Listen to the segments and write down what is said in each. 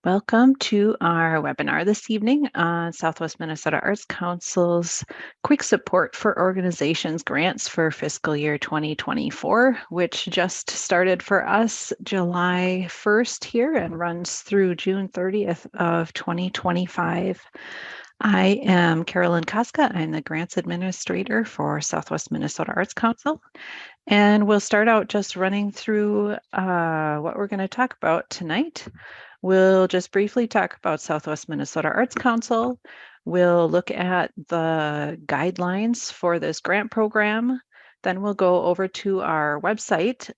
Welcome to our webinar this evening on Southwest Minnesota Arts Council's Quick Support for Organizations grants for fiscal year 2024, which just started for us July 1st here and runs through June 30th of 2025. I am Carolyn Koska. I'm the Grants Administrator for Southwest Minnesota Arts Council. And we'll start out just running through what we're going to talk about tonight. We'll just briefly talk about Southwest Minnesota Arts Council. We'll look at the guidelines for this grant program. Then we'll go over to our website.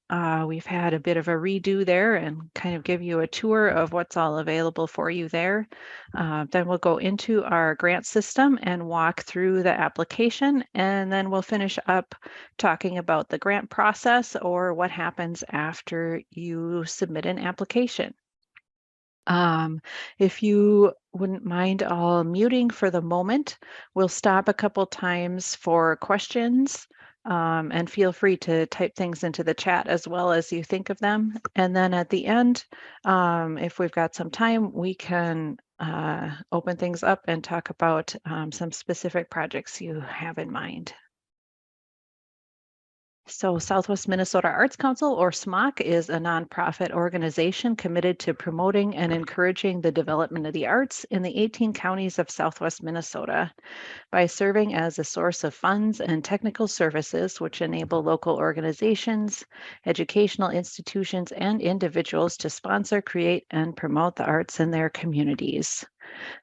We've had a bit of a redo there and kind of give you a tour of what's all available for you there. Then we'll go into our grant system and walk through the application, and then we'll finish up talking about the grant process or what happens after you submit an application. If you wouldn't mind all muting for the moment, we'll stop a couple times for questions, and feel free to type things into the chat as well as you think of them. And then at the end, if we've got some time, we can open things up and talk about some specific projects you have in mind. So Southwest Minnesota Arts Council, or SMOC, is a nonprofit organization committed to promoting and encouraging the development of the arts in the 18 counties of Southwest Minnesota by serving as a source of funds and technical services which enable local organizations, educational institutions, and individuals to sponsor, create, and promote the arts in their communities.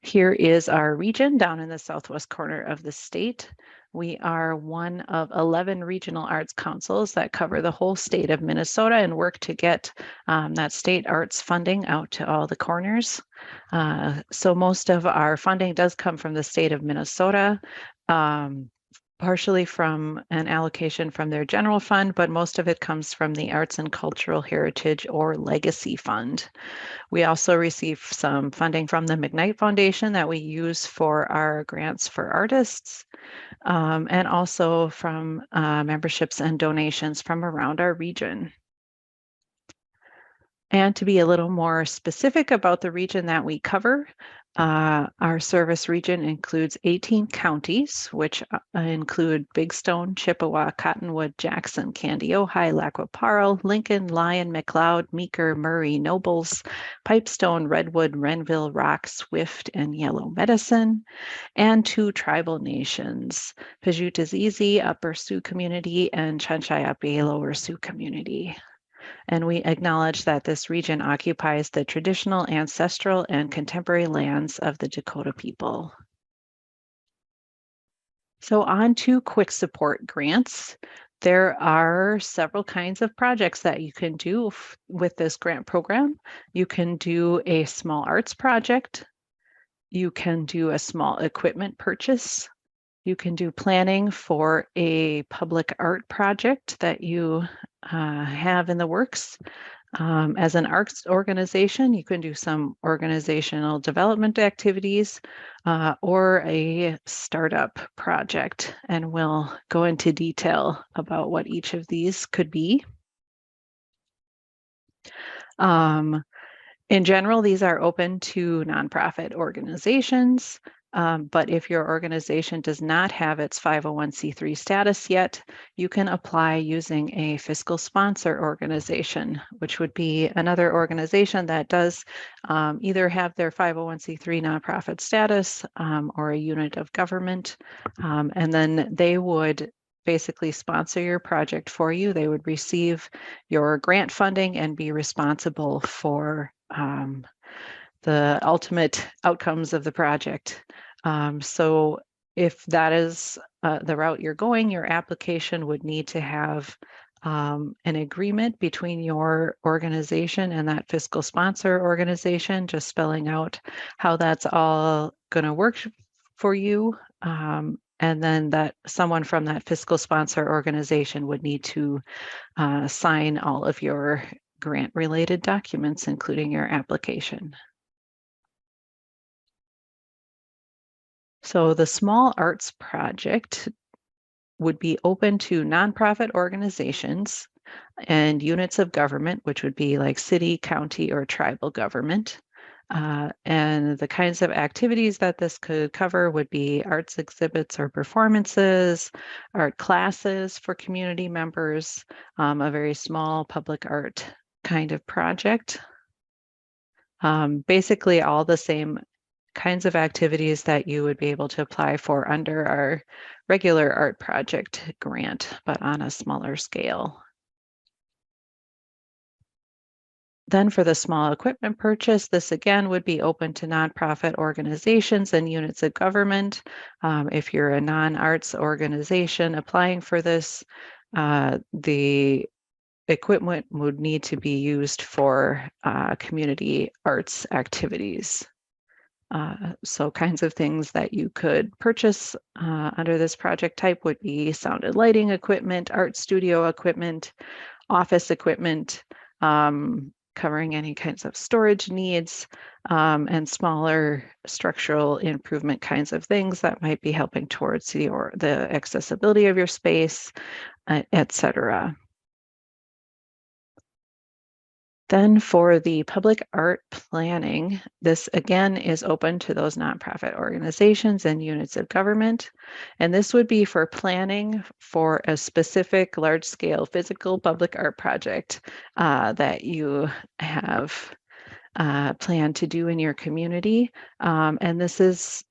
Here is our region down in the southwest corner of the state. We are one of 11 regional arts councils that cover the whole state of Minnesota and work to get that state arts funding out to all the corners. So most of our funding does come from the state of Minnesota, partially from an allocation from their general fund, but most of it comes from the Arts and Cultural Heritage or Legacy Fund. We also receive some funding from the McKnight Foundation that we use for our grants for artists, and also from memberships and donations from around our region. And to be a little more specific about the region that we cover, our service region includes 18 counties, which include Big Stone, Chippewa, Cottonwood, Jackson, Candy, Ojai, Lac-qui-Parle, Lincoln, Lyon, McLeod, Meeker, Murray, Nobles, Pipestone, Redwood, Renville, Rock, Swift, and Yellow Medicine, and 2 tribal nations, Pajutazizi, Upper Sioux Community, and Chanchayapie, Lower Sioux Community. And we acknowledge that this region occupies the traditional, ancestral, and contemporary lands of the Dakota people. So on to quick support grants. There are several kinds of projects that you can do with this grant program. You can do a small arts project. You can do a small equipment purchase. You can do planning for a public art project that you have in the works. As an arts organization, you can do some organizational development activities or a startup project, and we'll go into detail about what each of these could be. In general, these are open to nonprofit organizations. But if your organization does not have its 501c3 status yet, you can apply using a fiscal sponsor organization, which would be another organization that does either have their 501c3 nonprofit status or a unit of government, and then they would basically sponsor your project for you. They would receive your grant funding and be responsible for the ultimate outcomes of the project. So if that is the route you're going, your application would need to have an agreement between your organization and that fiscal sponsor organization, just spelling out how that's all going to work for you. And then that someone from that fiscal sponsor organization would need to sign all of your grant-related documents, including your application. So the small arts project would be open to nonprofit organizations and units of government, which would be like city, county, or tribal government. And the kinds of activities that this could cover would be arts exhibits or performances, art classes for community members, a very small public art kind of project. Basically all the same kinds of activities that you would be able to apply for under our regular art project grant, but on a smaller scale. Then for the small equipment purchase, this again would be open to nonprofit organizations and units of government. If you're a non-arts organization applying for this, the equipment would need to be used for community arts activities. So kinds of things that you could purchase under this project type would be sound and lighting equipment, art studio equipment, office equipment, covering any kinds of storage needs, and smaller structural improvement kinds of things that might be helping towards the accessibility of your space, etc. Then for the public art planning, this again is open to those nonprofit organizations and units of government. And this would be for planning for a specific large-scale physical public art project that you have planned to do in your community. And this is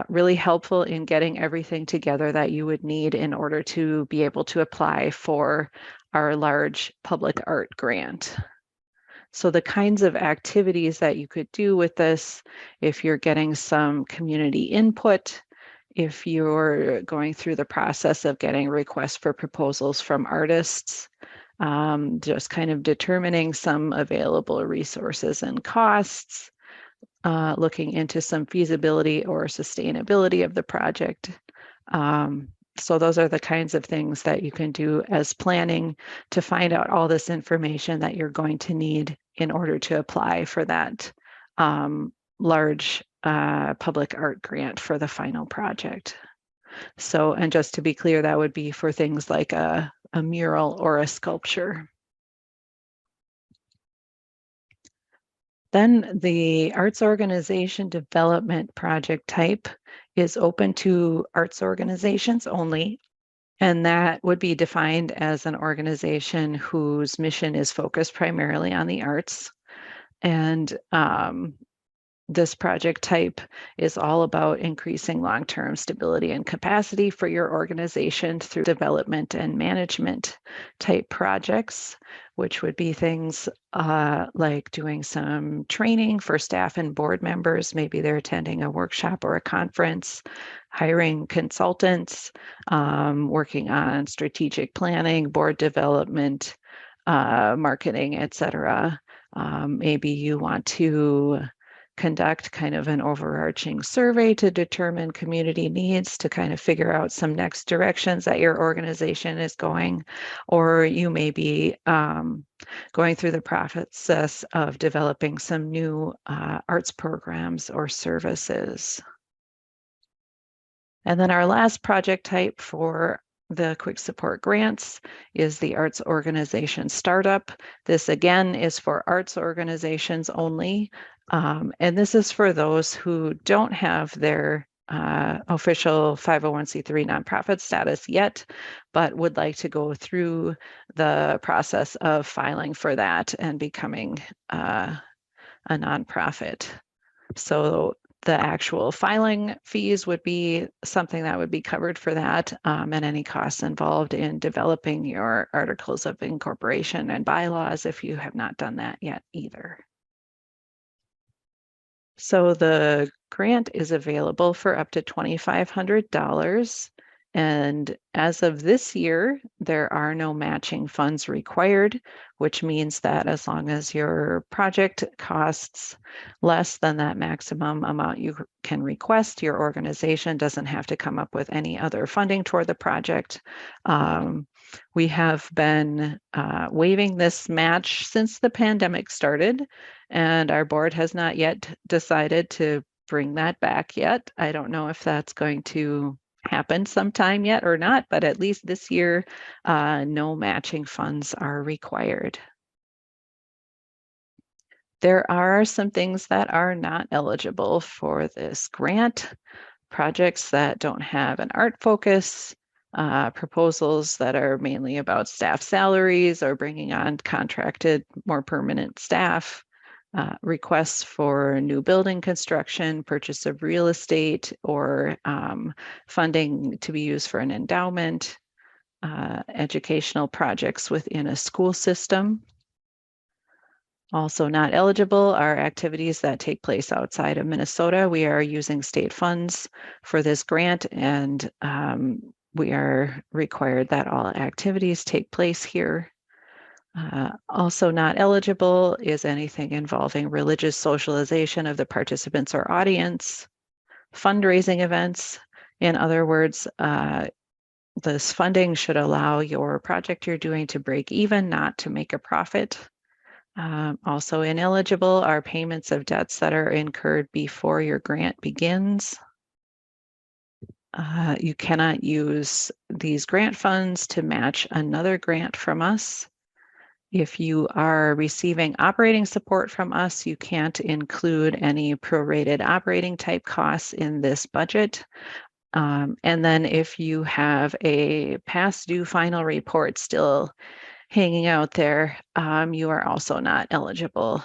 really helpful in getting everything together that you would need in order to be able to apply for our large public art grant. So the kinds of activities that you could do with this, if you're getting some community input, if you're going through the process of getting requests for proposals from artists, just kind of determining some available resources and costs, looking into some feasibility or sustainability of the project. So those are the kinds of things that you can do as planning to find out all this information that you're going to need in order to apply for that large public art grant for the final project. So, and just to be clear, that would be for things like a mural or a sculpture. Then the arts organization development project type is open to arts organizations only, and that would be defined as an organization whose mission is focused primarily on the arts. And this project type is all about increasing long-term stability and capacity for your organization through development and management type projects, which would be things like doing some training for staff and board members. Maybe they're attending a workshop or a conference, hiring consultants, working on strategic planning, board development, marketing, etc. Maybe you want to conduct kind of an overarching survey to determine community needs to kind of figure out some next directions that your organization is going, or you may be going through the process of developing some new arts programs or services. And then our last project type for the quick support grants is the arts organization startup. This again is for arts organizations only. And this is for those who don't have their official 501c3 nonprofit status yet, but would like to go through the process of filing for that and becoming a nonprofit. So the actual filing fees would be something that would be covered for that, and any costs involved in developing your articles of incorporation and bylaws if you have not done that yet either. So the grant is available for up to $2,500. And as of this year, there are no matching funds required, which means that as long as your project costs less than that maximum amount you can request, your organization doesn't have to come up with any other funding toward the project. We have been waiving this match since the pandemic started, and our board has not yet decided to bring that back yet. I don't know if that's going to happen sometime yet or not, but at least this year, no matching funds are required. There are some things that are not eligible for this grant. Projects that don't have an art focus, proposals that are mainly about staff salaries or bringing on contracted, more permanent staff, requests for new building construction, purchase of real estate, or funding to be used for an endowment, educational projects within a school system. Also not eligible are activities that take place outside of Minnesota. We are using state funds for this grant, and we are required that all activities take place here. Also not eligible is anything involving religious socialization of the participants or audience, fundraising events. In other words, this funding should allow your project you're doing to break even, not to make a profit. Also ineligible are payments of debts that are incurred before your grant begins. You cannot use these grant funds to match another grant from us. If you are receiving operating support from us, you can't include any prorated operating type costs in this budget. And then if you have a past due final report still hanging out there, you are also not eligible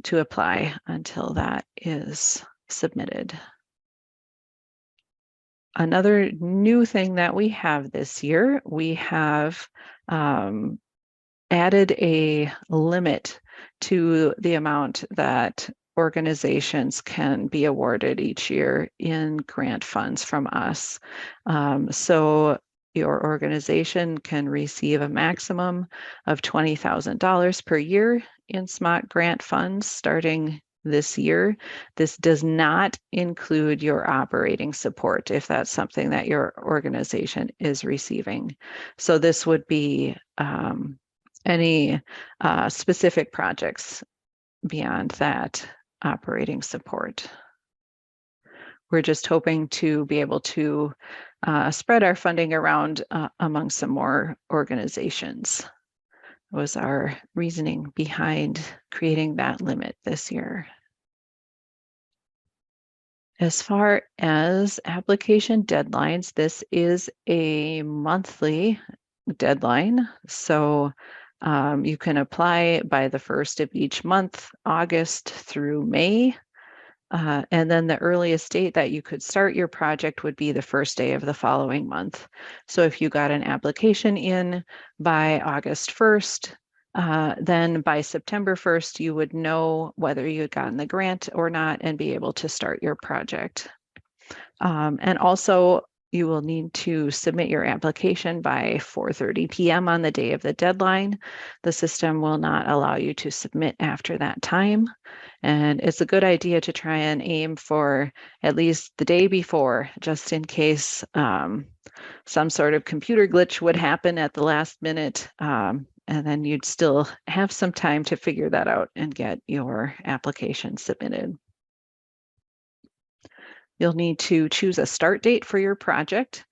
to apply until that is submitted. Another new thing that we have this year, we have added a limit to the amount that organizations can be awarded each year in grant funds from us. So your organization can receive a maximum of $20,000 per year in SMOC grant funds starting this year. This does not include your operating support if that's something that your organization is receiving. So this would be any specific projects beyond that operating support. We're just hoping to be able to spread our funding around among some more organizations. Was our reasoning behind creating that limit this year. As far as application deadlines, this is a monthly deadline. So you can apply by the 1st of each month, August through May. And then the earliest date that you could start your project would be the first day of the following month. So if you got an application in by August 1st, then by September 1st, you would know whether you had gotten the grant or not and be able to start your project. And also, you will need to submit your application by 4:30 p.m. on the day of the deadline. The system will not allow you to submit after that time. And it's a good idea to try and aim for at least the day before, just in case some sort of computer glitch would happen at the last minute. And then you'd still have some time to figure that out and get your application submitted. You'll need to choose a start date for your project.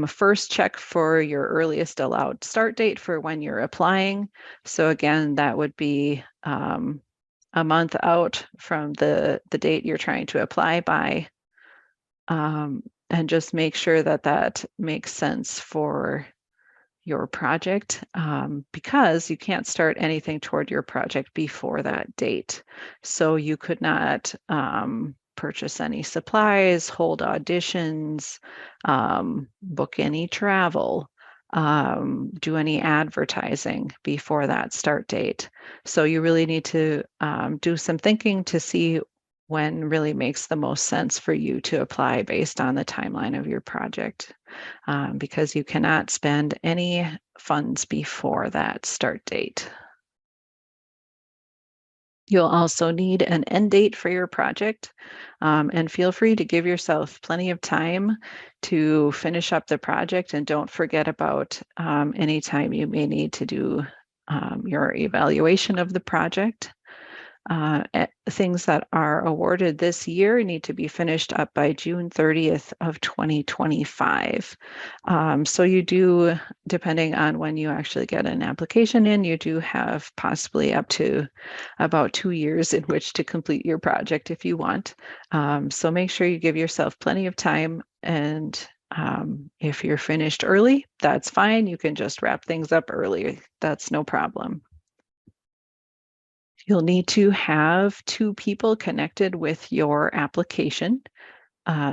First, check for your earliest allowed start date for when you're applying. So again, that would be a month out from the date you're trying to apply by. And just make sure that that makes sense for your project, because you can't start anything toward your project before that date. So you could not purchase any supplies, hold auditions, book any travel, do any advertising before that start date. So you really need to do some thinking to see when really makes the most sense for you to apply based on the timeline of your project, because you cannot spend any funds before that start date. You'll also need an end date for your project, and feel free to give yourself plenty of time to finish up the project, and don't forget about any time you may need to do your evaluation of the project. Things that are awarded this year need to be finished up by June 30th of 2025. So you do, depending on when you actually get an application in, you do have possibly up to about 2 years in which to complete your project if you want. So make sure you give yourself plenty of time, and if you're finished early, that's fine. You can just wrap things up early. That's no problem. You'll need to have 2 people connected with your application.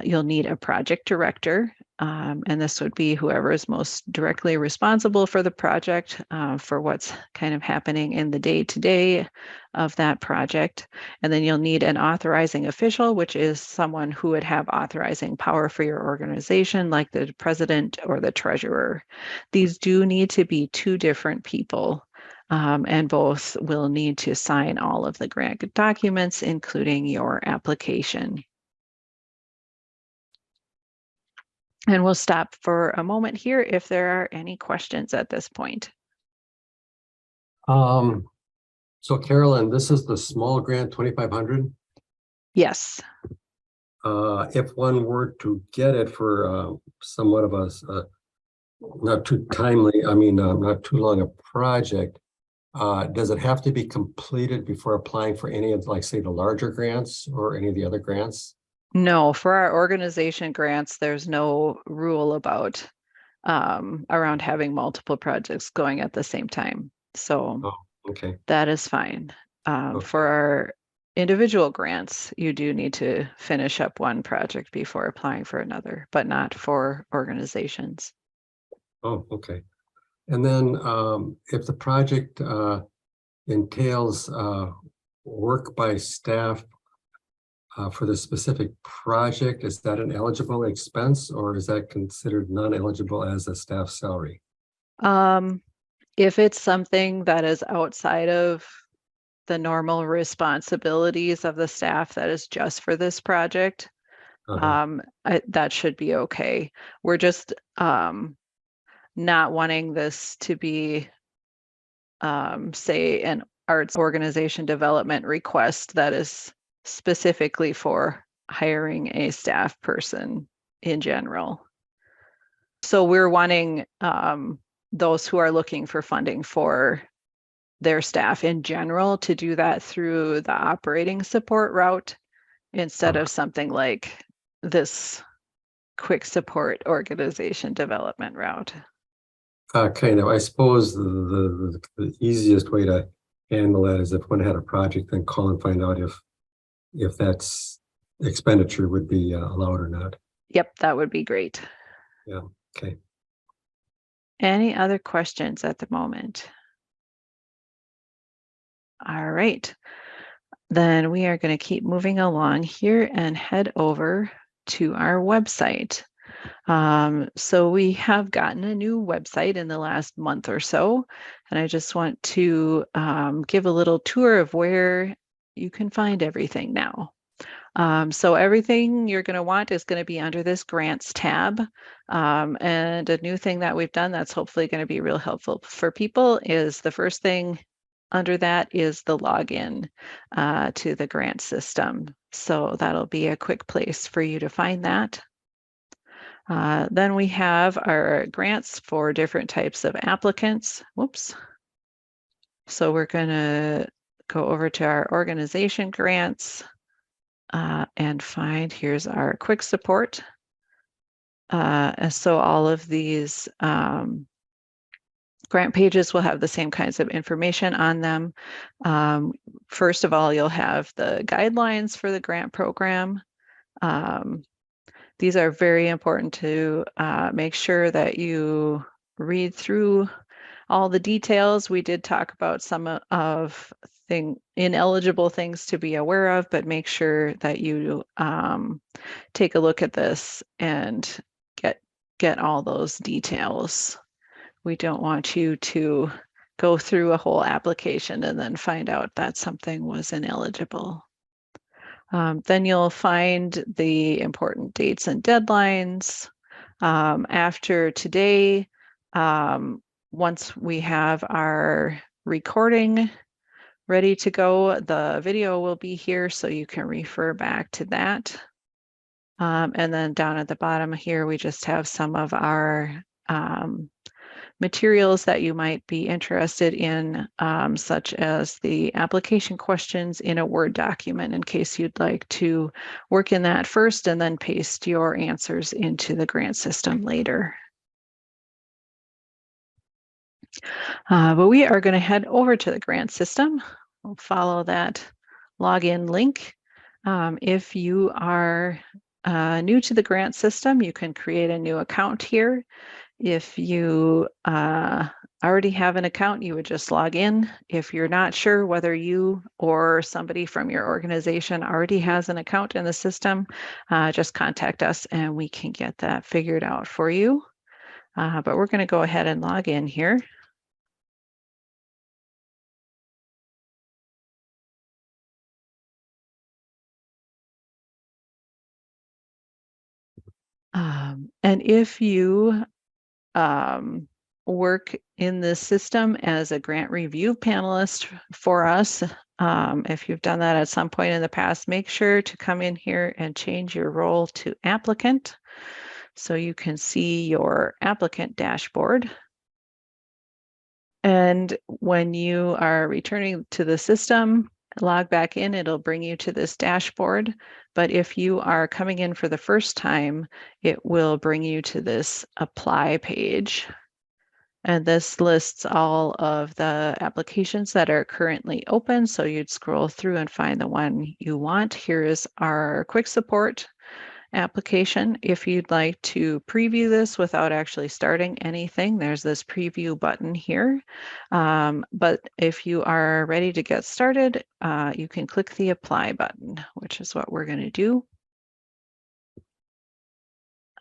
You'll need a project director, and this would be whoever is most directly responsible for the project, for what's kind of happening in the day-to-day of that project. And then you'll need an authorizing official, which is someone who would have authorizing power for your organization, like the president or the treasurer. These do need to be 2 different people. And both will need to sign all of the grant documents, including your application. And we'll stop for a moment here if there are any questions at this point. So Carolyn, this is the small grant, 2,500. Yes. If one were to get it for somewhat of a not too timely, not too long a project, does it have to be completed before applying for any of, like, say, the larger grants or any of the other grants? No, for our organization grants, there's no rule about around having multiple projects going at the same time. So Okay. That is fine. Okay. For our individual grants, you do need to finish up one project before applying for another, but not for organizations. Oh, okay. And then if the project entails work by staff for the specific project, is that an eligible expense, or is that considered non-eligible as a staff salary? If it's something that is outside of the normal responsibilities of the staff that is just for this project, that should be okay. We're just not wanting this to be, say, an arts organization development request that is specifically for hiring a staff person in general. So we're wanting those who are looking for funding for their staff in general to do that through the operating support route instead of something like this quick support organization development route. Kind of. I suppose the easiest way to handle that is if one had a project, then call and find out if that's expenditure would be allowed or not. Yep, that would be great. Yeah. Okay. Any other questions at the moment? All right. Then we are going to keep moving along here and head over to our website. So we have gotten a new website in the last month or so, and I just want to give a little tour of where you can find everything now. So everything you're going to want is going to be under this grants tab. And a new thing that we've done that's hopefully going to be real helpful for people is the first thing under that is the login to the grant system. So that'll be a quick place for you to find that. Then we have our grants for different types of applicants. Whoops. So we're going to go over to our organization grants and find, here's our quick support. So all of these grant pages will have the same kinds of information on them. First of all, you'll have the guidelines for the grant program. These are very important to make sure that you read through all the details. We did talk about some of ineligible things to be aware of, but make sure that you take a look at this and get all those details. We don't want you to go through a whole application and then find out that something was ineligible. Then you'll find the important dates and deadlines. After today, once we have our recording ready to go. The video will be here so you can refer back to that. And then down at the bottom here, we just have some of our materials that you might be interested in, such as the application questions in a Word document in case you'd like to work in that first and then paste your answers into the grant system later. But we are going to head over to the grant system. We'll follow that login link. If you are new to the grant system, you can create a new account here. If you already have an account, you would just log in. If you're not sure whether you or somebody from your organization already has an account in the system, just contact us and we can get that figured out for you. But we're going to go ahead and log in here. And if you work in this system as a grant review panelist for us, if you've done that at some point in the past, make sure to come in here and change your role to applicant so you can see your applicant dashboard. And when you are returning to the system, log back in, it'll bring you to this dashboard. But if you are coming in for the first time, it will bring you to this apply page. And this lists all of the applications that are currently open. So you'd scroll through and find the one you want. Here is our quick support application. If you'd like to preview this without actually starting anything, there's this preview button here. But if you are ready to get started, you can click the apply button, which is what we're going to do.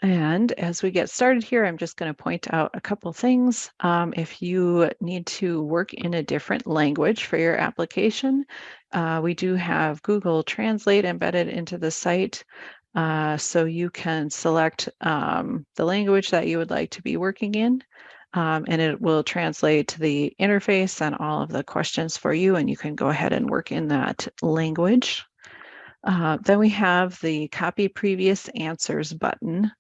And as we get started here, I'm just going to point out a couple things. If you need to work in a different language for your application, we do have Google Translate embedded into the site. So you can select the language that you would like to be working in, and it will translate the interface and all of the questions for you, and you can go ahead and work in that language. Then we have the Copy Previous Answers button.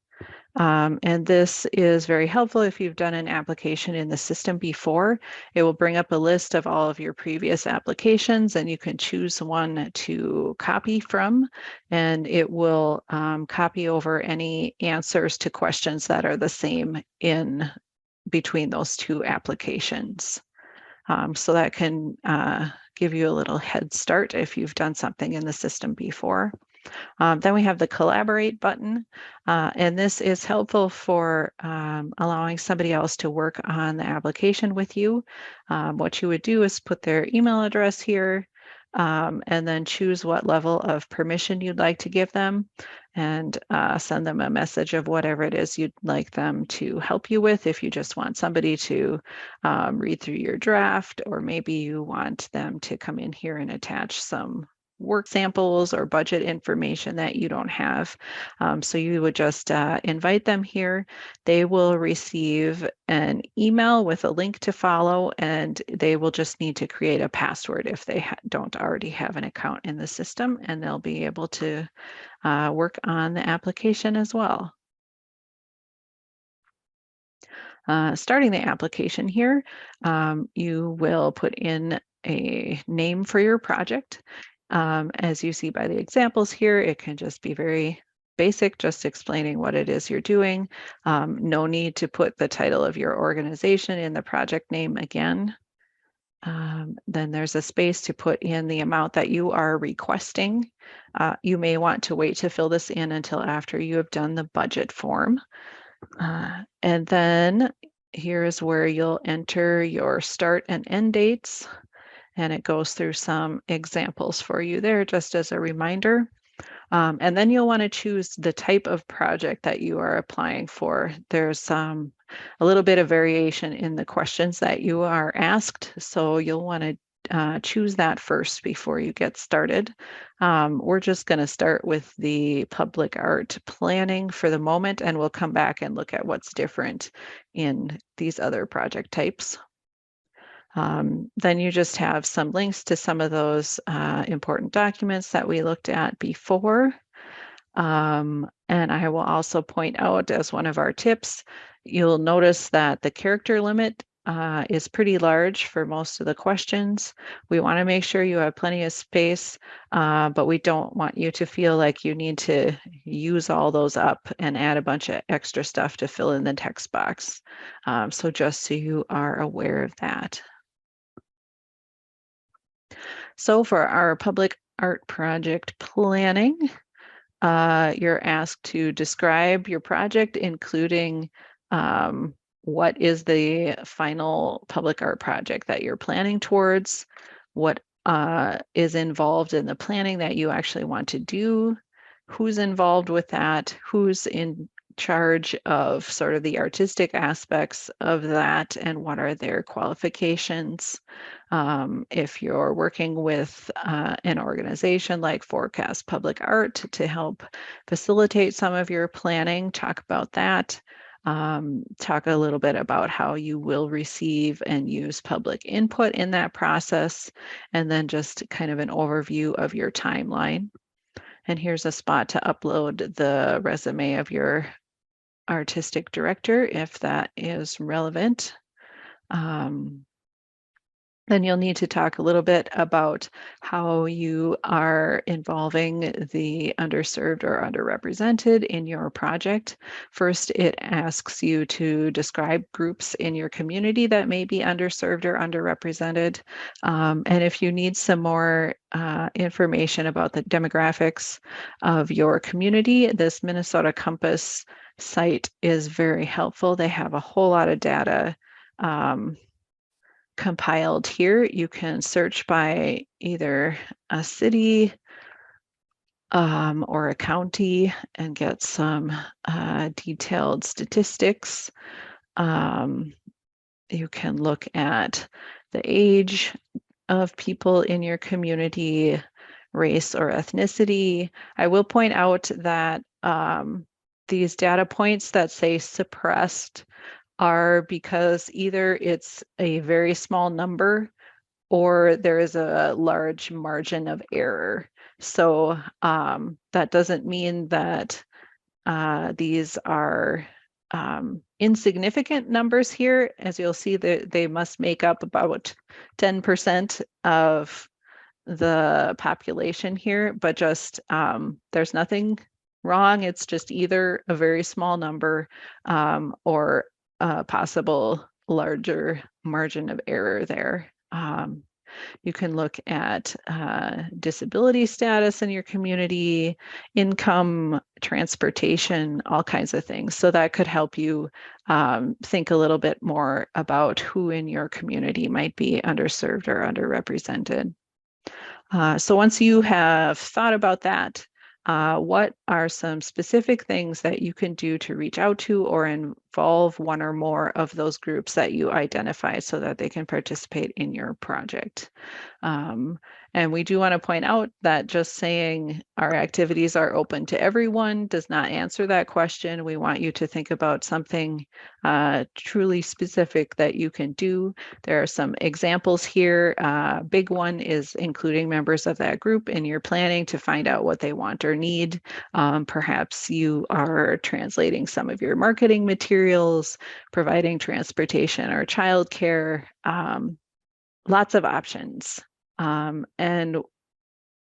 And this is very helpful if you've done an application in the system before. It will bring up a list of all of your previous applications and you can choose one to copy from, and it will copy over any answers to questions that are the same in between those two applications. So that can give you a little head start if you've done something in the system before. Then we have the collaborate button, and this is helpful for allowing somebody else to work on the application with you. What you would do is put their email address here, and then choose what level of permission you'd like to give them, and send them a message of whatever it is you'd like them to help you with. If you just want somebody to read through your draft, or maybe you want them to come in here and attach some work samples or budget information that you don't have. So you would just invite them here. They will receive an email with a link to follow, and they will just need to create a password if they don't already have an account in the system, and they'll be able to work on the application as well. Starting the application here, you will put in a name for your project. As you see by the examples here, it can just be very basic, just explaining what it is you're doing. No need to put the title of your organization in the project name again. Then there's a space to put in the amount that you are requesting. You may want to wait to fill this in until after you have done the budget form. And then here is where you'll enter your start and end dates. And it goes through some examples for you there just as a reminder. And then you'll want to choose the type of project that you are applying for. There's a little bit of variation in the questions that you are asked, so you'll want to choose that first before you get started. We're just going to start with the public art planning for the moment, and we'll come back and look at what's different in these other project types. Then you just have some links to some of those important documents that we looked at before. And I will also point out as one of our tips, you'll notice that the character limit is pretty large for most of the questions. We want to make sure you have plenty of space, but we don't want you to feel like you need to use all those up and add a bunch of extra stuff to fill in the text box. So just so you are aware of that. So for our public art project planning, you're asked to describe your project, including what is the final public art project that you're planning towards, what is involved in the planning that you actually want to do, who's involved with that, who's in charge of sort of the artistic aspects of that, and what are their qualifications. If you're working with an organization like Forecast Public Art to help facilitate some of your planning, talk about that. Talk a little bit about how you will receive and use public input in that process, and then just kind of an overview of your timeline. And here's a spot to upload the resume of your artistic director if that is relevant. Then you'll need to talk a little bit about how you are involving the underserved or underrepresented in your project. First, it asks you to describe groups in your community that may be underserved or underrepresented. And if you need some more information about the demographics of your community, this Minnesota Compass site is very helpful. They have a whole lot of data compiled here. You can search by either a city or a county and get some detailed statistics. You can look at the age of people in your community, race or ethnicity. I will point out that these data points that say suppressed are because either it's a very small number or there is a large margin of error. So that doesn't mean that these are insignificant numbers here. As you'll see, they must make up about 10% of the population here, but just there's nothing wrong. It's just either a very small number or a possible larger margin of error there. You can look at disability status in your community, income, transportation, all kinds of things. So that could help you think a little bit more about who in your community might be underserved or underrepresented. So once you have thought about that, what are some specific things that you can do to reach out to or involve one or more of those groups that you identify so that they can participate in your project? And we do want to point out that just saying our activities are open to everyone does not answer that question. We want you to think about something truly specific that you can do. There are some examples here. Big one is including members of that group in your planning to find out what they want or need. Perhaps you are translating some of your marketing materials, providing transportation or childcare, lots of options. And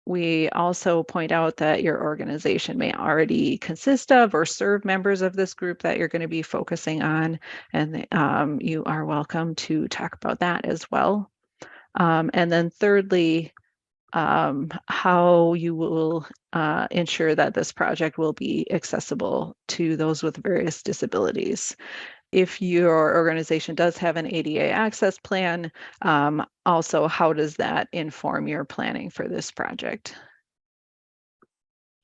we also point out that your organization may already consist of or serve members of this group that you're going to be focusing on, and you are welcome to talk about that as well. And then thirdly, how you will ensure that this project will be accessible to those with various disabilities. If your organization does have an ADA access plan, also how does that inform your planning for this project?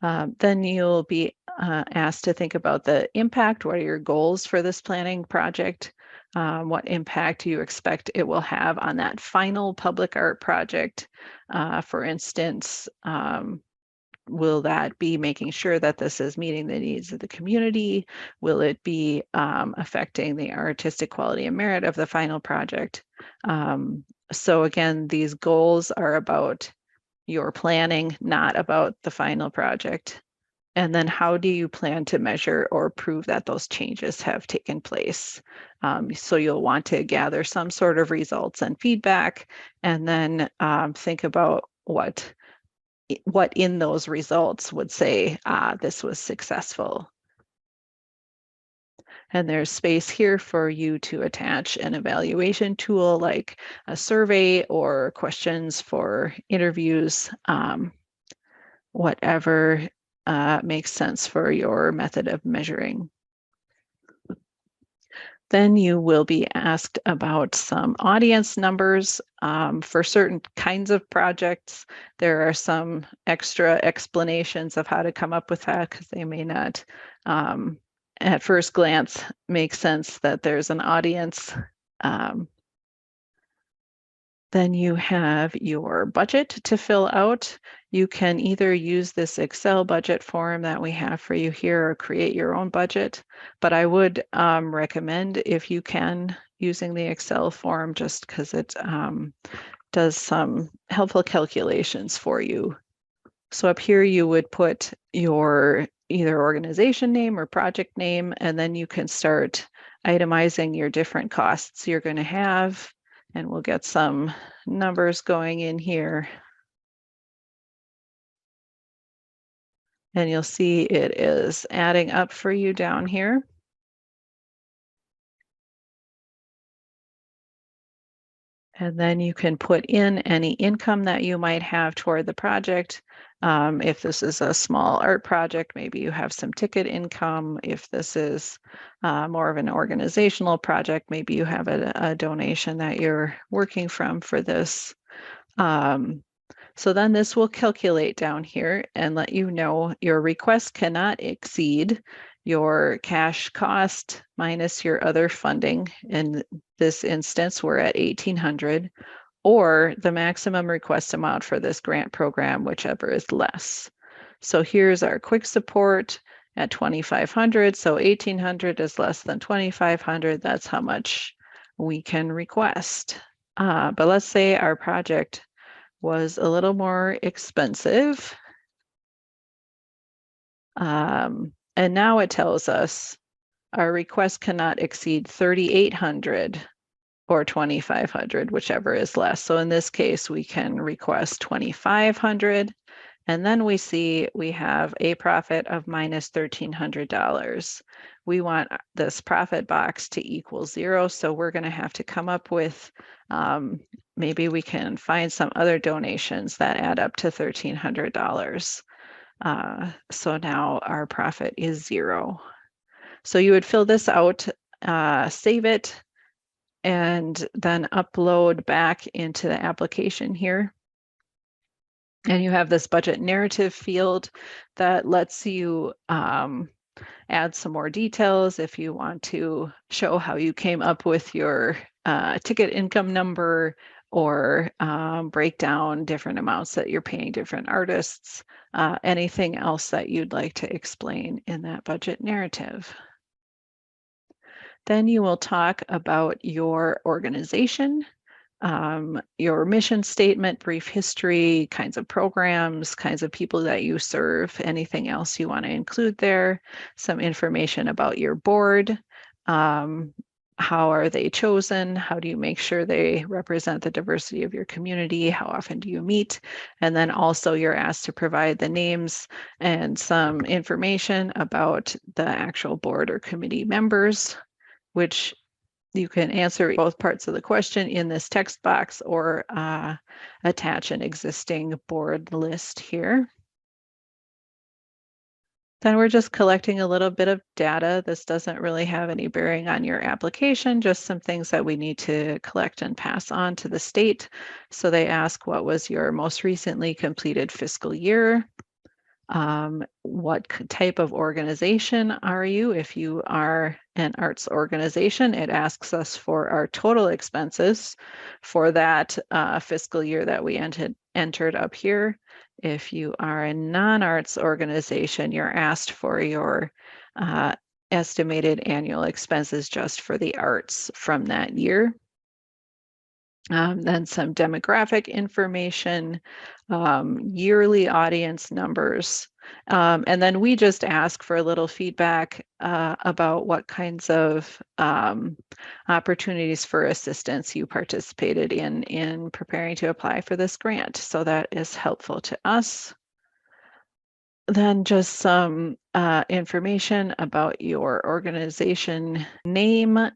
Then you'll be asked to think about the impact. What are your goals for this planning project? What impact do you expect it will have on that final public art project? For instance, will that be making sure that this is meeting the needs of the community? Will it be affecting the artistic quality and merit of the final project? So again, these goals are about your planning, not about the final project. And then how do you plan to measure or prove that those changes have taken place? So you'll want to gather some sort of results and feedback, and then think about what in those results would say this was successful. And there's space here for you to attach an evaluation tool like a survey or questions for interviews, whatever makes sense for your method of measuring. Then you will be asked about some audience numbers for certain kinds of projects. There are some extra explanations of how to come up with that because they may not at first glance make sense that there's an audience. Then you have your budget to fill out. You can either use this Excel budget form that we have for you here or create your own budget. But I would recommend, if you can, using the Excel form just because it does some helpful calculations for you. So up here you would put your either organization name or project name, and then you can start itemizing your different costs you're going to have. And we'll get some numbers going in here. And you'll see it is adding up for you down here. And then you can put in any income that you might have toward the project. If this is a small art project, maybe you have some ticket income. If this is more of an organizational project, maybe you have a donation that you're working from for this. So then this will calculate down here and let you know your request cannot exceed your cash cost minus your other funding. In this instance, we're at 1,800, or the maximum request amount for this grant program, whichever is less. So here's our quick support at 2,500. So 1,800 is less than 2,500. That's how much we can request. But let's say our project was a little more expensive. And now it tells us our request cannot exceed 3,800 or 2,500, whichever is less. So in this case, we can request 2,500. And then we see we have a profit of minus $1,300. We want this profit box to equal 0. So we're going to have to come up with, maybe we can find some other donations that add up to $1,300. So now our profit is 0. So you would fill this out, save it, and then upload back into the application here. And you have this budget narrative field that lets you add some more details if you want to show how you came up with your ticket income number, or break down different amounts that you're paying different artists, anything else that you'd like to explain in that budget narrative. Then you will talk about your organization, your mission statement, brief history, kinds of programs, kinds of people that you serve, anything else you want to include there, some information about your board. How are they chosen? How do you make sure they represent the diversity of your community? How often do you meet? And then also you're asked to provide the names and some information about the actual board or committee members, which you can answer both parts of the question in this text box, or attach an existing board list here. Then we're just collecting a little bit of data. This doesn't really have any bearing on your application, just some things that we need to collect and pass on to the state. So they ask, what was your most recently completed fiscal year? What type of organization are you? If you are an arts organization, it asks us for our total expenses for that fiscal year that we entered up here. If you are a non-arts organization, you're asked for your estimated annual expenses just for the arts from that year. Then some demographic information, yearly audience numbers. And then we just ask for a little feedback about what kinds of opportunities for assistance you participated in preparing to apply for this grant. So that is helpful to us. Then just some information about your organization name,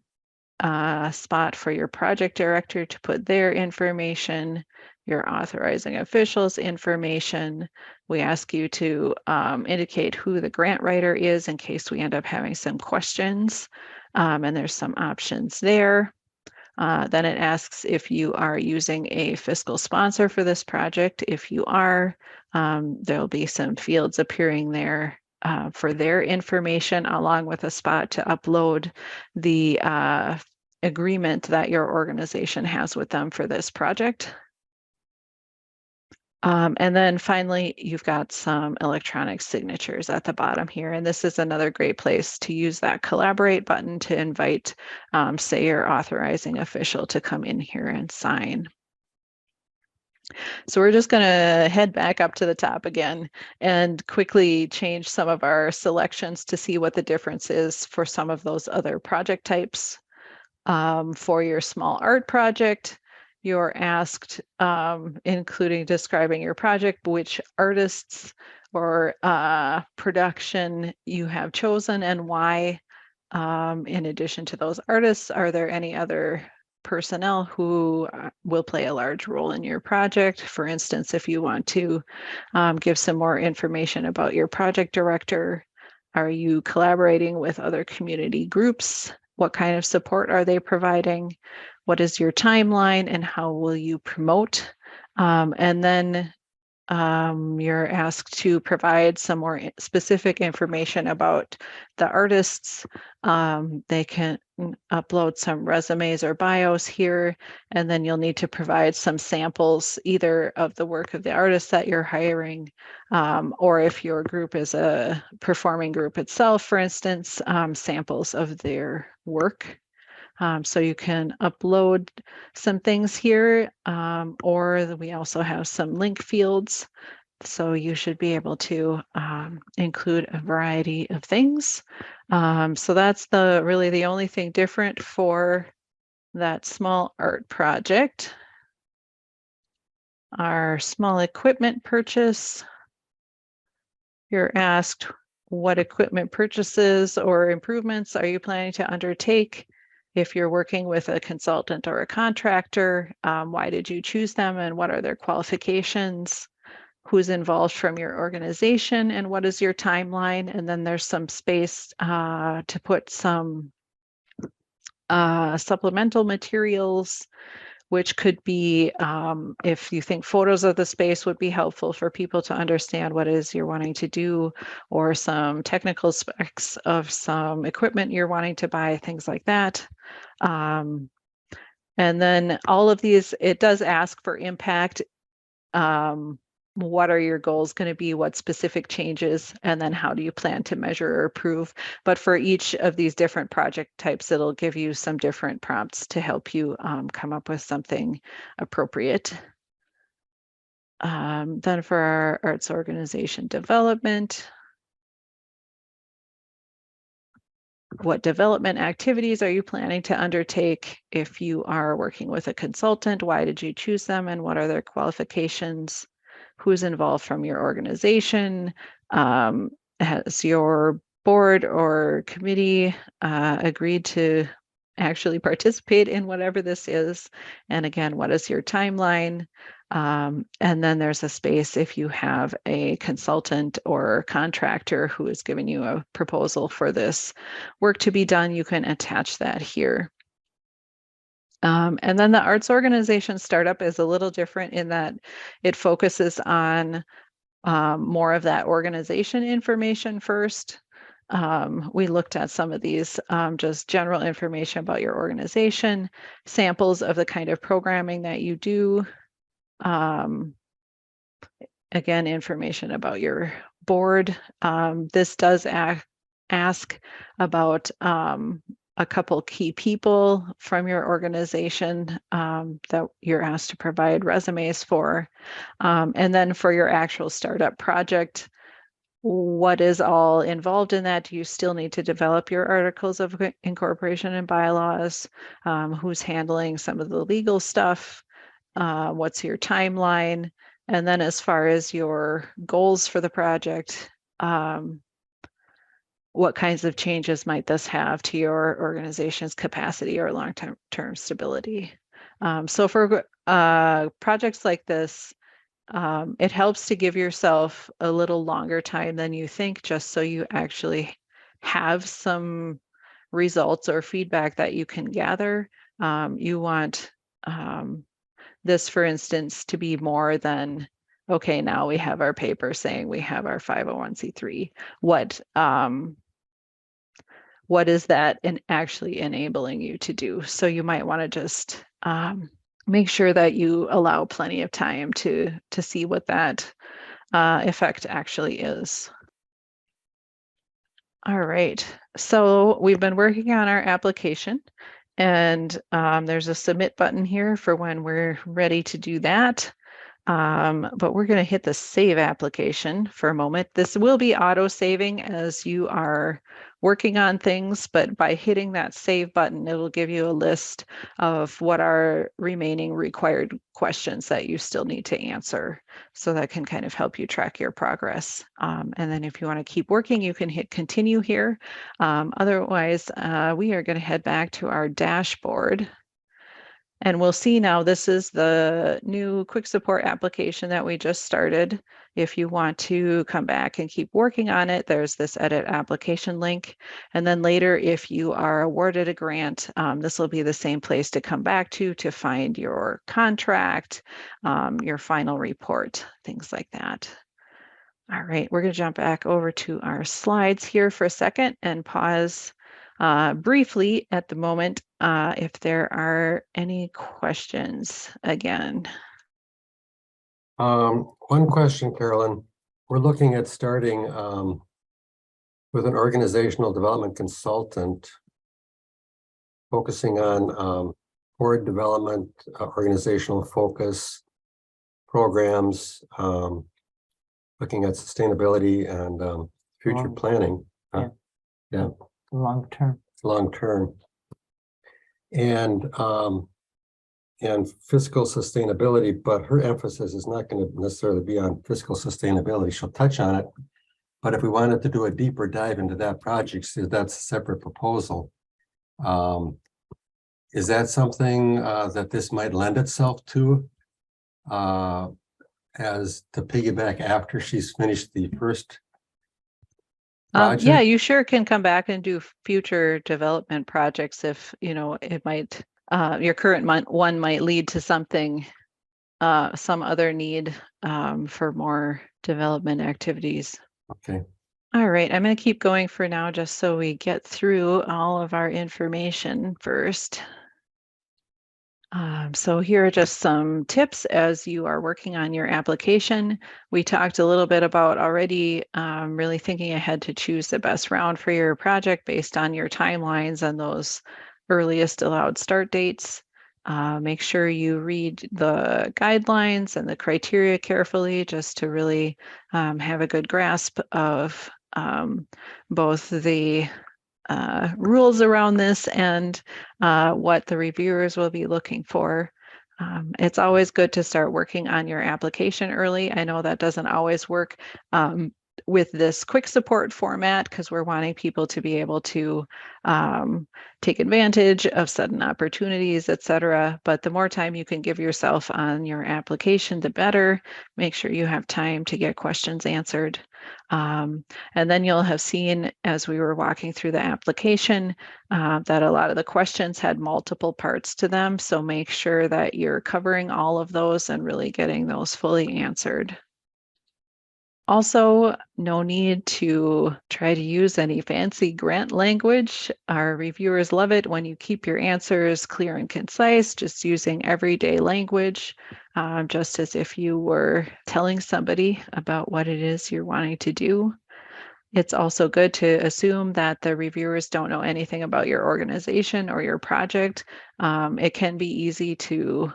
spot for your project director to put their information, your authorizing officials information. We ask you to indicate who the grant writer is in case we end up having some questions. And there's some options there. Then it asks if you are using a fiscal sponsor for this project. If you are, there'll be some fields appearing there for their information, along with a spot to upload the agreement that your organization has with them for this project. And then finally, you've got some electronic signatures at the bottom here. And this is another great place to use that collaborate button to invite, say, your authorizing official to come in here and sign. So we're just going to head back up to the top again and quickly change some of our selections to see what the difference is for some of those other project types. For your small art project, you're asked, including describing your project, which artists or production you have chosen and why. In addition to those artists, are there any other personnel who will play a large role in your project? For instance, if you want to give some more information about your project director, are you collaborating with other community groups? What kind of support are they providing? What is your timeline and how will you promote? And then you're asked to provide some more specific information about the artists. They can upload some resumes or bios here, and then you'll need to provide some samples either of the work of the artists that you're hiring, or if your group is a performing group itself, for instance, samples of their work. So you can upload some things here, or we also have some link fields. So you should be able to include a variety of things. So that's really the only thing different for that small art project. Our small equipment purchase, you're asked what equipment purchases or improvements are you planning to undertake? If you're working with a consultant or a contractor, why did you choose them and what are their qualifications? Who's involved from your organization and what is your timeline? And then there's some space to put some supplemental materials, which could be, if you think photos of the space would be helpful for people to understand what it is you're wanting to do, or some technical specs of some equipment you're wanting to buy, things like that. And then all of these, it does ask for impact. What are your goals going to be? What specific changes? And then how do you plan to measure or approve? But for each of these different project types, it'll give you some different prompts to help you come up with something appropriate. Then for our arts organization development, what development activities are you planning to undertake? If you are working with a consultant, why did you choose them and what are their qualifications? Who's involved from your organization? Has your board or committee agreed to actually participate in whatever this is? And again, what is your timeline? And then there's a space if you have a consultant or contractor who is giving you a proposal for this work to be done, you can attach that here. And then the arts organization startup is a little different in that it focuses on more of that organization information first. We looked at some of these, just general information about your organization, samples of the kind of programming that you do. Again, information about your board. This does ask about a couple key people from your organization that you're asked to provide resumes for. And then for your actual startup project, what is all involved in that? Do you still need to develop your articles of incorporation and bylaws? Who's handling some of the legal stuff? What's your timeline? And then as far as your goals for the project, what kinds of changes might this have to your organization's capacity or long-term stability? So for projects like this, it helps to give yourself a little longer time than you think, just so you actually have some results or feedback that you can gather. You want this, for instance, to be more than, okay, now we have our paper saying we have our 501c3. What is that actually enabling you to do? So you might want to just make sure that you allow plenty of time to see what that effect actually is. All right, so we've been working on our application, and there's a submit button here for when we're ready to do that. But we're going to hit the save application for a moment. This will be auto saving as you are working on things, but by hitting that save button, it'll give you a list of what are remaining required questions that you still need to answer. So that can kind of help you track your progress. And then if you want to keep working, you can hit continue here. Otherwise, we are going to head back to our dashboard. And we'll see now, this is the new quick support application that we just started. If you want to come back and keep working on it, there's this edit application link. And then later, if you are awarded a grant, this will be the same place to come back to find your contract, your final report, things like that. All right, we're going to jump back over to our slides here for a second and pause briefly at the moment if there are any questions again. One question, Carolyn. We're looking at starting with an organizational development consultant focusing on board development, organizational focus, programs, looking at sustainability and future planning. Yeah. Long term. Long term. And fiscal sustainability, but her emphasis is not going to necessarily be on fiscal sustainability. She'll touch on it, but if we wanted to do a deeper dive into that project, that's a separate proposal. Is that something that this might lend itself to as to piggyback after she's finished the first project? Yeah, you sure can come back and do future development projects if, you know, it might, your current one might lead to something, some other need for more development activities. Okay. All right, I'm going to keep going for now just so we get through all of our information first. So here are just some tips as you are working on your application. We talked a little bit about already really thinking ahead to choose the best round for your project based on your timelines and those earliest allowed start dates. Make sure you read the guidelines and the criteria carefully just to really have a good grasp of both the rules around this and what the reviewers will be looking for. It's always good to start working on your application early. I know that doesn't always work with this quick support format because we're wanting people to be able to take advantage of sudden opportunities, etc. But the more time you can give yourself on your application, the better. Make sure you have time to get questions answered. And then you'll have seen as we were walking through the application that a lot of the questions had multiple parts to them. So make sure that you're covering all of those and really getting those fully answered. Also, no need to try to use any fancy grant language. Our reviewers love it when you keep your answers clear and concise, just using everyday language, just as if you were telling somebody about what it is you're wanting to do. It's also good to assume that the reviewers don't know anything about your organization or your project. It can be easy to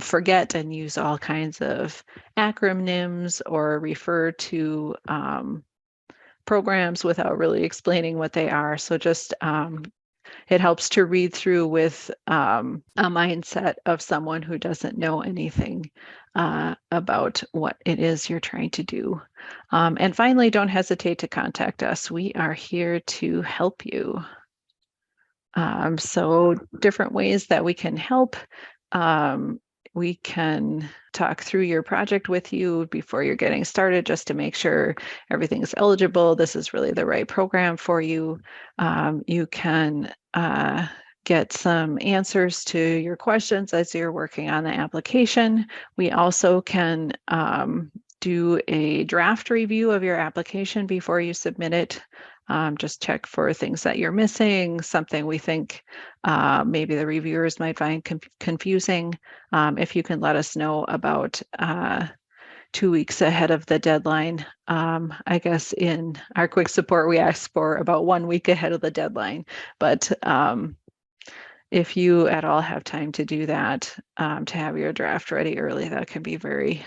forget and use all kinds of acronyms or refer to programs without really explaining what they are. So just it helps to read through with a mindset of someone who doesn't know anything about what it is you're trying to do. And finally, don't hesitate to contact us. We are here to help you. So different ways that we can help. We can talk through your project with you before you're getting started just to make sure everything is eligible. This is really the right program for you. You can get some answers to your questions as you're working on the application. We also can do a draft review of your application before you submit it. Just check for things that you're missing, something we think maybe the reviewers might find confusing. If you can let us know about 2 weeks ahead of the deadline. I guess in our quick support, we ask for about 1 week ahead of the deadline. But if you at all have time to do that, to have your draft ready early, that can be a very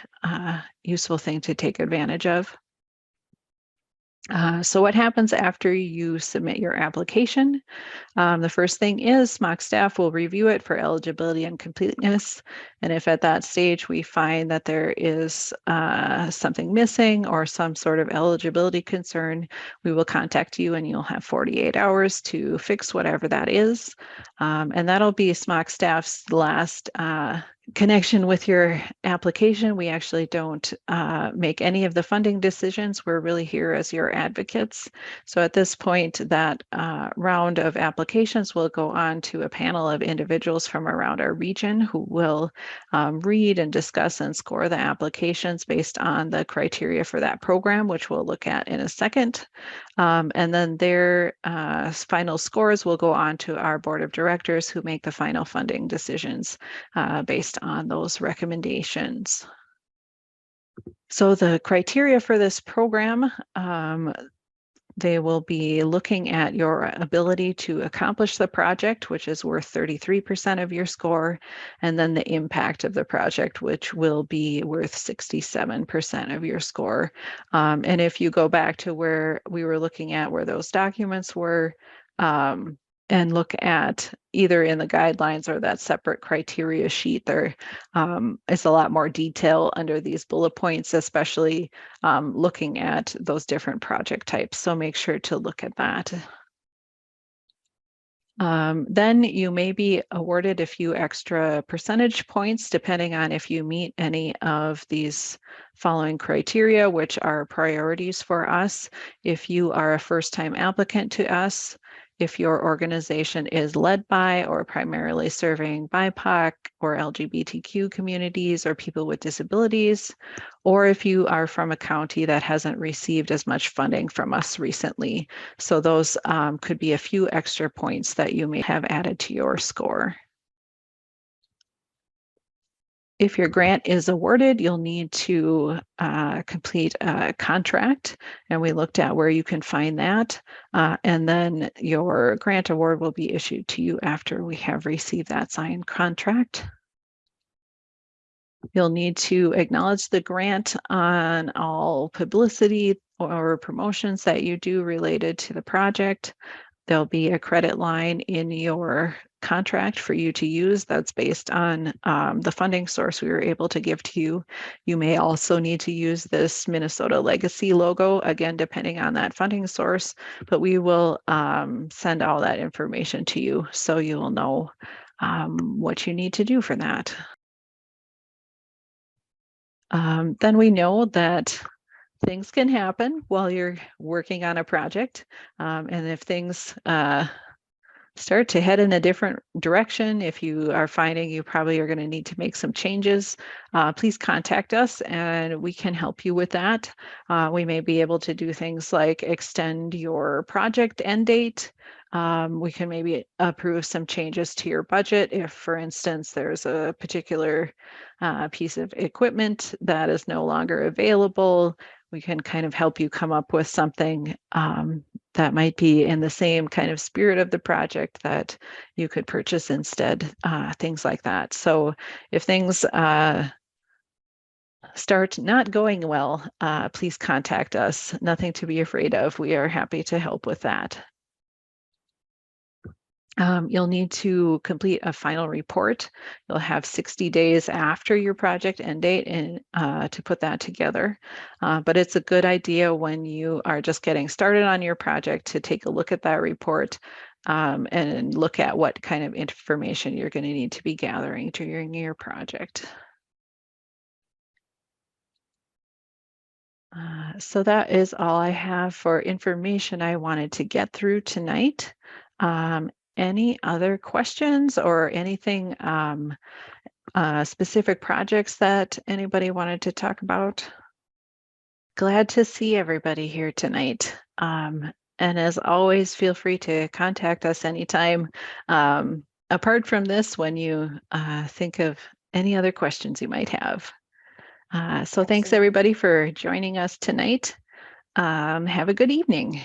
useful thing to take advantage of. So what happens after you submit your application? The first thing is mock staff will review it for eligibility and completeness. And if at that stage we find that there is something missing or some sort of eligibility concern, we will contact you and you'll have 48 hours to fix whatever that is. And that'll be mock staff's last connection with your application. We actually don't make any of the funding decisions. We're really here as your advocates. So at this point, that round of applications will go on to a panel of individuals from around our region who will read and discuss and score the applications based on the criteria for that program, which we'll look at in a second. And then their final scores will go on to our board of directors who make the final funding decisions based on those recommendations. So the criteria for this program, they will be looking at your ability to accomplish the project, which is worth 33% of your score, and then the impact of the project, which will be worth 67% of your score. And if you go back to where we were looking at where those documents were, and look at either in the guidelines or that separate criteria sheet, there is a lot more detail under these bullet points, especially looking at those different project types. So make sure to look at that. Then you may be awarded a few extra percentage points depending on if you meet any of these following criteria, which are priorities for us. If you are a first-time applicant to us, if your organization is led by or primarily serving BIPOC or LGBTQ communities or people with disabilities, or if you are from a county that hasn't received as much funding from us recently. So those could be a few extra points that you may have added to your score. If your grant is awarded, you'll need to complete a contract, and we looked at where you can find that. And then your grant award will be issued to you after we have received that signed contract. You'll need to acknowledge the grant on all publicity or promotions that you do related to the project. There'll be a credit line in your contract for you to use that's based on the funding source we were able to give to you. You may also need to use this Minnesota Legacy logo, again, depending on that funding source, but we will send all that information to you so you'll know what you need to do for that. Then we know that things can happen while you're working on a project. And if things start to head in a different direction, if you are finding you probably are going to need to make some changes, please contact us and we can help you with that. We may be able to do things like extend your project end date. We can maybe approve some changes to your budget if, for instance, there's a particular piece of equipment that is no longer available. we can kind of help you come up with something that might be in the same kind of spirit of the project that you could purchase instead, things like that. So if things start not going well, please contact us. Nothing to be afraid of. We are happy to help with that. You'll need to complete a final report. You'll have 60 days after your project end date to put that together. But it's a good idea when you are just getting started on your project to take a look at that report and look at what kind of information you're going to need to be gathering during your project. So that is all I have for information I wanted to get through tonight. Any other questions or anything, specific projects that anybody wanted to talk about? Glad to see everybody here tonight. And as always, feel free to contact us anytime. Apart from this, when you think of any other questions you might have. So thanks everybody for joining us tonight. Have a good evening.